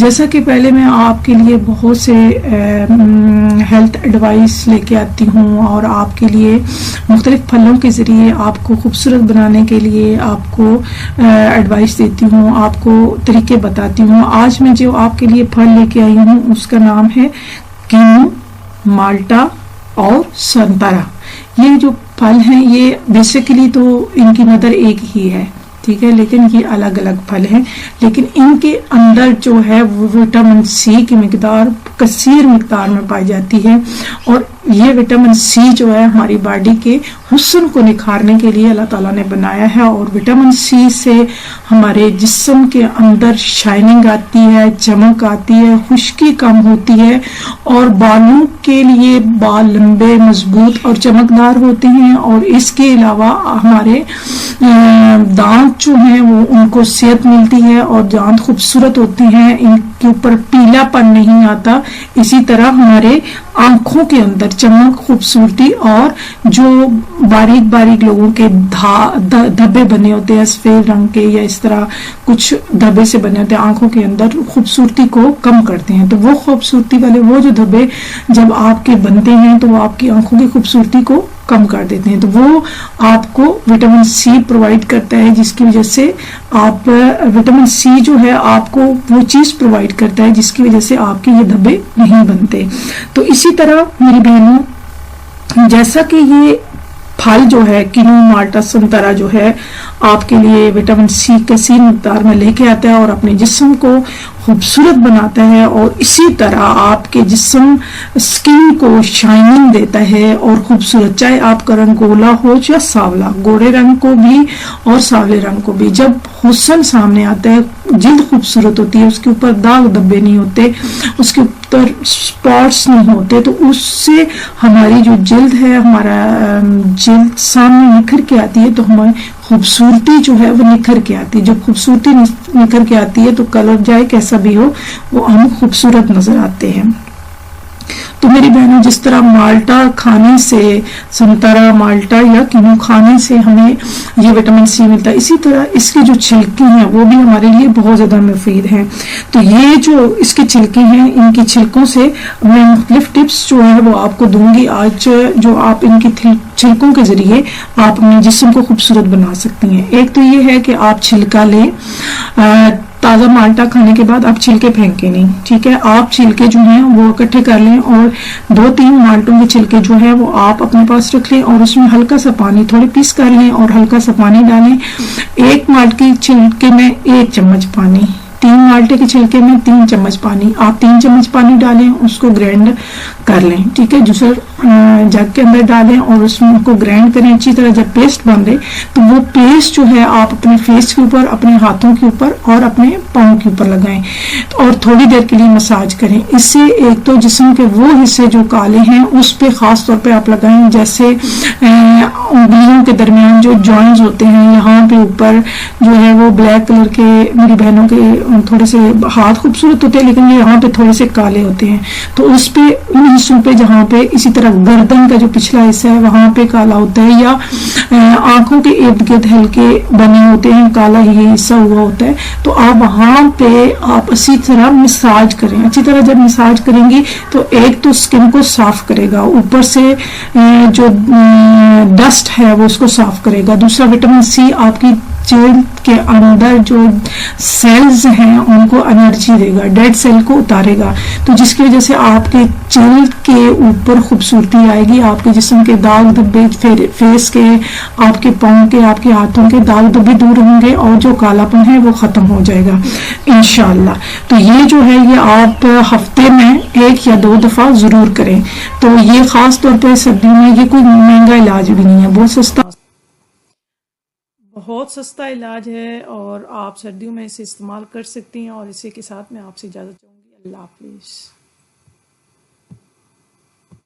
जैसा कि पहले मैं आपके लिए बहुत से हेल्थ एडवाइस लेके आती हूँ और आपके लिए मुख्तलिफ फलों के ज़रिए आपको खूबसूरत बनाने के लिए आपको एडवाइस देती हूँ, आपको तरीके बताती हूँ। आज मैं जो आपके लिए फल लेके आई हूँ उसका नाम है कीनू, माल्टा और संतरा। ये जो फल हैं ये बेसिकली तो इनकी मदर एक ही है, ठीक है, लेकिन ये अलग अलग फल हैं। लेकिन इनके अंदर जो है वो विटामिन सी की मिकदार कसीर मिकदार में पाई जाती है और ये विटामिन सी जो है हमारी बॉडी के हुस्न को निखारने के लिए अल्लाह ताला ने बनाया है। और विटामिन सी से हमारे जिस्म के अंदर शाइनिंग आती है, चमक आती है, खुश्की कम होती है और बालों के लिए बाल लंबे, मजबूत और चमकदार होते हैं। और इसके अलावा हमारे दांत जो हैं वो उनको सेहत मिलती है और दांत खूबसूरत होते हैं, इनके ऊपर पीलापन नहीं आता। इसी तरह हमारे आंखों के अंदर चमक, खूबसूरती और जो बारीक बारीक लोगों के धब्बे बने होते हैं सफेद रंग के या इस तरह कुछ धब्बे से बने होते हैं आंखों के अंदर, खूबसूरती को कम करते हैं। तो वो खूबसूरती वाले वो जो धब्बे जब आपके बनते हैं तो वो आपकी आंखों की खूबसूरती को कम कर देते हैं। तो वो आपको विटामिन सी प्रोवाइड करता है, जिसकी वजह से आप विटामिन सी जो है आपको वो चीज प्रोवाइड करता है जिसकी वजह से आपके ये धब्बे नहीं बनते। तो इसी तरह मेरी बहनों, जैसा कि ये फल जो है कीनू, माल्टा, संतरा जो है आपके लिए विटामिन सी कसीर मिकदार में लेके आता है और अपने जिस्म को खूबसूरत बनाता है और इसी तरह आपके जिस्म स्किन को शाइनिंग देता है और खूबसूरत, चाहे आपका रंग गोला हो या सावला, गोरे रंग को भी और सावले रंग को भी। जब हुस्न सामने आता है, जिल्द खूबसूरत होती है, उसके ऊपर दाग धब्बे नहीं होते, उसके ऊपर स्पॉट्स नहीं होते, तो उससे हमारी जो जिल्द है, हमारा जिल्द सामने निखर के आती है। तो हमारी खूबसूरती जो है वो निखर के आती है। जब खूबसूरती निखर के आती है तो कलर जाए कैसा भी हो वो हम खूबसूरत नजर आते हैं। तो मेरी बहनों, जिस तरह माल्टा खाने से, संतरा, माल्टा या कीनू खाने से हमें ये विटामिन सी मिलता है, इसी तरह इसके जो छिलके हैं वो भी हमारे लिए बहुत ज्यादा मुफीद हैं। तो ये जो इसके छिलके हैं, इनके छिलकों से मैं मुख्तलिफ टिप्स जो है वो आपको दूंगी आज, जो आप इनके छिलकों के जरिए आप अपने जिस्म को खूबसूरत बना सकती हैं। एक तो ये है कि आप छिलका लें, ताज़ा माल्टा खाने के बाद आप छिलके फेंकें नहीं, ठीक है। आप छिलके जो हैं वो इकट्ठे कर लें और 2-3 माल्टों के छिलके जो है वो आप अपने पास रख लें और उसमें हल्का सा पानी, थोड़ी पीस कर लें और हल्का सा पानी डालें। 1 माल्टे के छिलके में 1 चम्मच पानी, 3 माल्टे के छिलके में 3 चम्मच पानी, आप 3 चम्मच पानी डालें, उसको ग्राइंड कर लें, ठीक है। जूसर जग के अंदर डालें और उसको ग्राइंड करें अच्छी तरह। जब पेस्ट बन रहे तो वो पेस्ट जो है आप अपने फेस के ऊपर, अपने हाथों के ऊपर और अपने पाँव के ऊपर लगाएं और थोड़ी देर के लिए मसाज करें। इससे एक तो जिस्म के वो हिस्से जो काले हैं उस पे खास तौर पे आप लगाएं, जैसे उंगलियों के दरमियान जो जॉइंट्स होते हैं, यहाँ पे ऊपर जो है वो ब्लैक कलर के, मेरी बहनों के थोड़े से हाथ खूबसूरत होते हैं लेकिन यहाँ पे थोड़े से काले होते हैं, तो उस पे, उन हिस्सों पे जहाँ पे, इसी तरह गर्दन का जो पिछला हिस्सा है वहां पे काला होता है, या आंखों के इर्द गिर्द हल्के बने होते हैं, काला ही हिस्सा हुआ होता है, तो आप वहां पे आप अच्छी तरह मसाज करें। अच्छी तरह जब मसाज करेंगी तो एक तो स्किन को साफ करेगा, ऊपर से जो डस्ट है वो उसको साफ करेगा। दूसरा, विटामिन सी आपकी जिल्द के अंदर जो सेल्स हैं उनको एनर्जी देगा, डेड सेल को उतारेगा, तो जिसकी वजह से आपके जिल्द के ऊपर खूबसूरती आएगी, आपके जिस्म के दाग धब्बे, फेस के, आपके पाँव के, आपके हाथों के दाग धब्बे दूर होंगे और जो कालापन है वो खत्म हो जाएगा इंशाल्लाह। तो ये जो है ये आप हफ्ते में 1 या 2 दफा जरूर करें। तो ये खास तौर पर सर्दियों में ये कोई महंगा इलाज भी नहीं है, बहुत सस्ता इलाज है और आप सर्दियों में इसे इस्तेमाल कर सकती हैं। और इसी के साथ मैं आपसे इजाज़त चाहूँगी। अल्लाह हाफिज़।